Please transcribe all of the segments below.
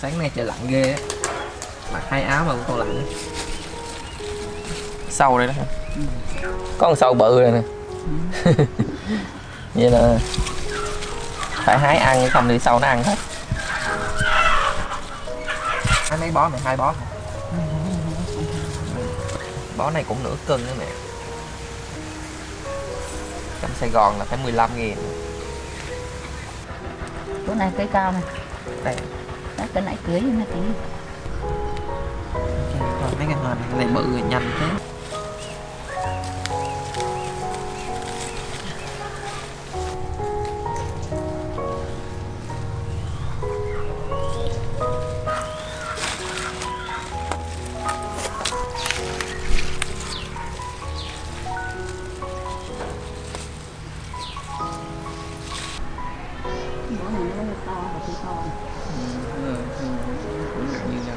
Sáng nay trời lạnh ghê á. Mặc 2 áo mà cũng còn lạnh. Sâu đây đó hả? Có con sâu bự rồi nè. Vậy là phải hái ăn, không thì sâu nó ăn hết. Hái mấy bó này, 2 bó hả? Bó này cũng nửa cân đó mẹ. Trong Sài Gòn là phải 15.000. Chỗ này cây cao này. Đây. Đó, cái nãy cưới mà tí. Còn mấy cái hoa này bự rồi nhanh thế. Bó này nó to và cây to. Cũng nặng như nhau.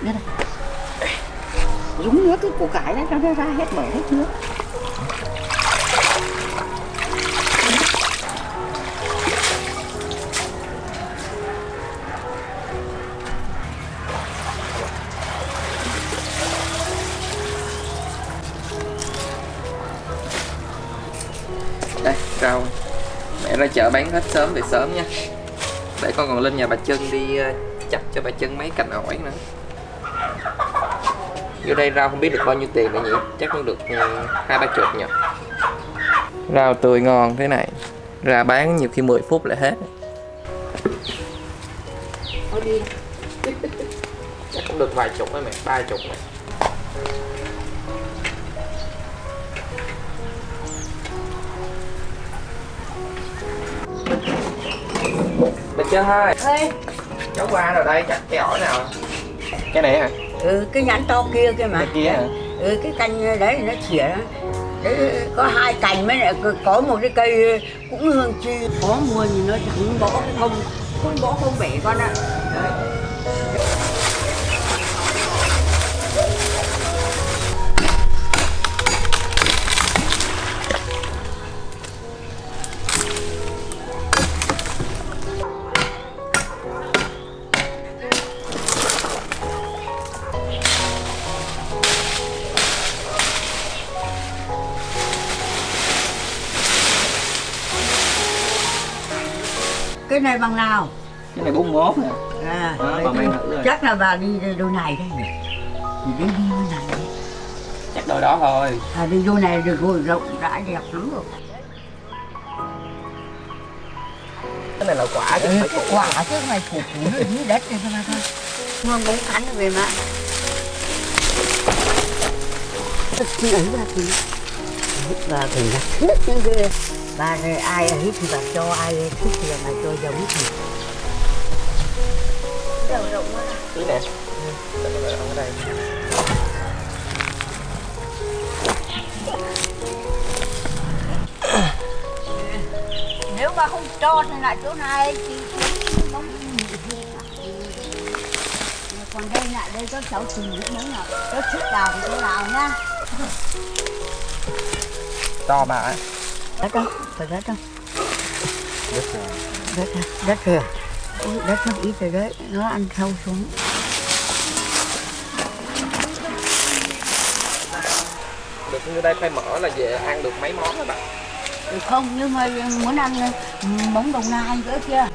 Đây này. Rúng nước cái củ cải đấy, nó ra hết bể hết nước. Đây, rau. Mẹ ra chợ bán hết sớm về sớm nha. Để con còn lên nhà bà Trân đi chặt cho bà Trân mấy cành ổi nữa. Vô đây rau không biết được bao nhiêu tiền nữa nhỉ? Chắc cũng được 20-30 nhỉ. Rau tươi ngon thế này, ra bán nhiều khi 10 phút lại hết. Thôi đi. Chắc cũng được vài chục ấy mẹ, 30 này. Bà Trân ơi, Ê, cháu qua rồi đây, chặt cái ổi nào? Cái này hả? cái nhãn to kia kia mà. Cái kia hả? Cái cành đấy nó chỉa đó. Đấy, có 2 cành mới lại có một cái cây cũng hương chi. Có mua thì nó chẳng bỏ không bỏ không bể con ạ. Đấy. Cái này bằng nào? Cái này 41 nè. Đó, bà mang thử rồi. chắc là bà đi đôi này đây. Thì đi đôi này đi. Chắc đôi đó thôi. Đi đôi này được rồi, rộng rãi đẹp lắm rồi. Cái này là quả chứ không phải Cái củ. quả chứ mày phủ nó ở dưới đất này thôi. Hương cũng cắn nó về mà. Cái ấy là thì là thì là thích những cái bà này ai ấy thì bà cho, ai thích thì bà cho giống thì rộng quá. Tí nè. Ở đây. Nếu mà không cho thì lại chỗ này thì không. Còn đây lại đây có cháu Trừng nữa nào, cháu thích đào thì chỗ nào nhá. To bà á. Đất đâu, phải đất đâu. Đất rồi. Đất kìa. Đất rất ít rồi đấy, nó ăn sâu xuống. Được như đây phải mở là về ăn được mấy món đó bạn. Không, nhưng mà muốn ăn móng Đồng Nai nữa kia.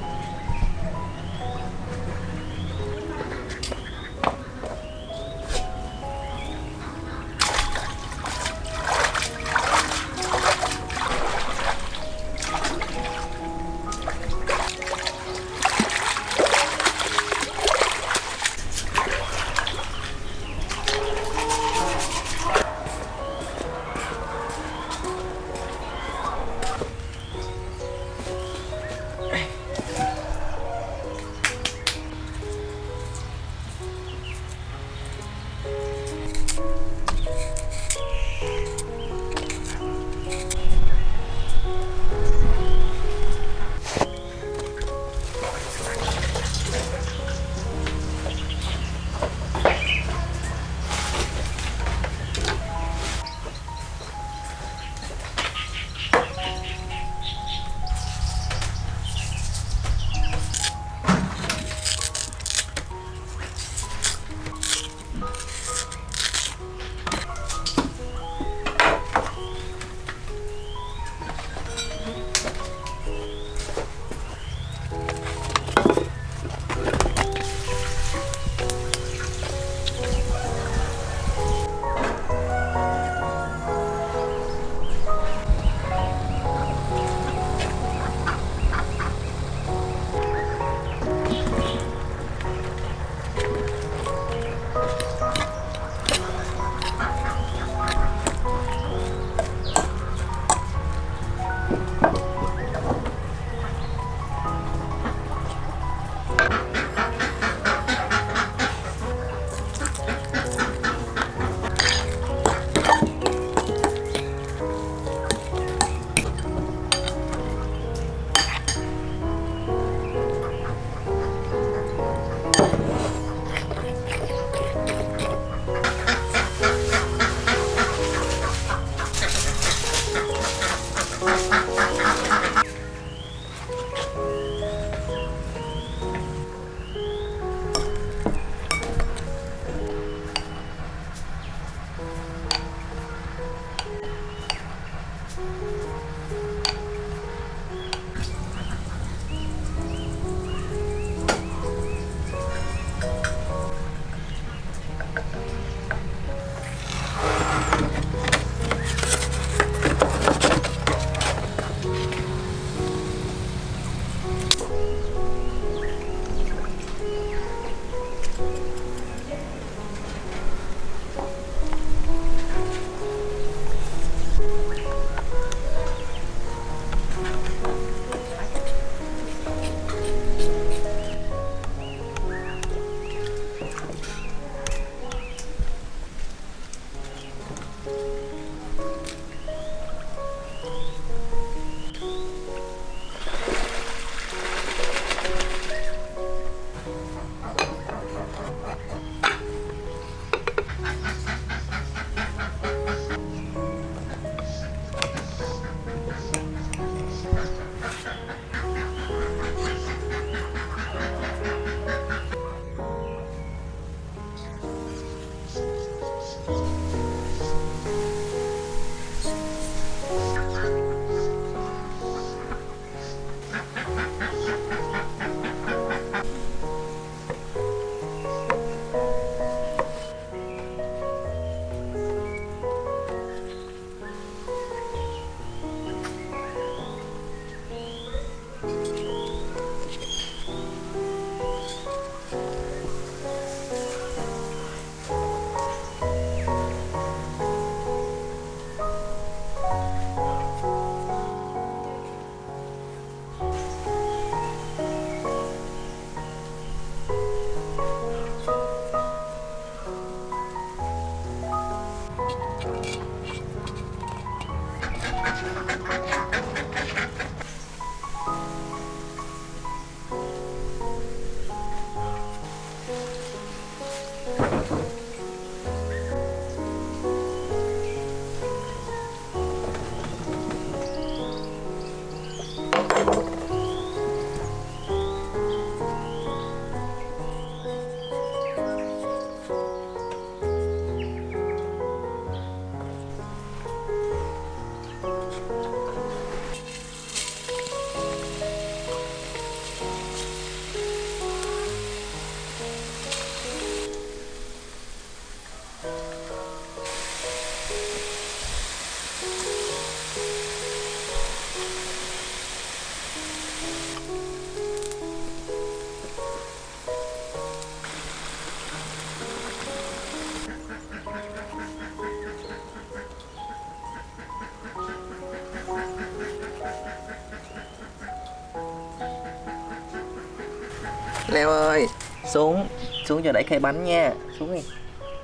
Leo ơi, xuống cho đẩy cây bánh nha, xuống đi.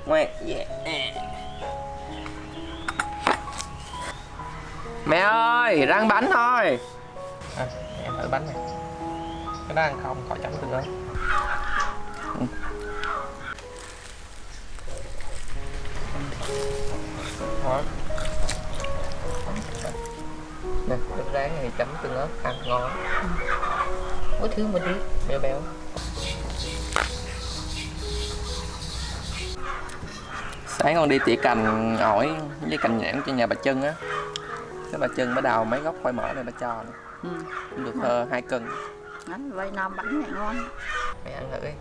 Ngoan, yeah. Mẹ ơi, rang bánh thôi. Em thử bánh này. Cái đó ăn không, khỏi chấm được nữa. Ngon. Nè, cái rán này chấm tương ớt ăn ngon. Mỗi thứ mình đi, béo béo. Sáng con đi tỉa cành ổi với cành nhãn cho nhà bà Trân á. Cái bà Trân bà đào mấy gốc khoai mỡ này bà cho nè. Được 2 cân. Vậy làm bánh này ngon. Mẹ ăn thử đi.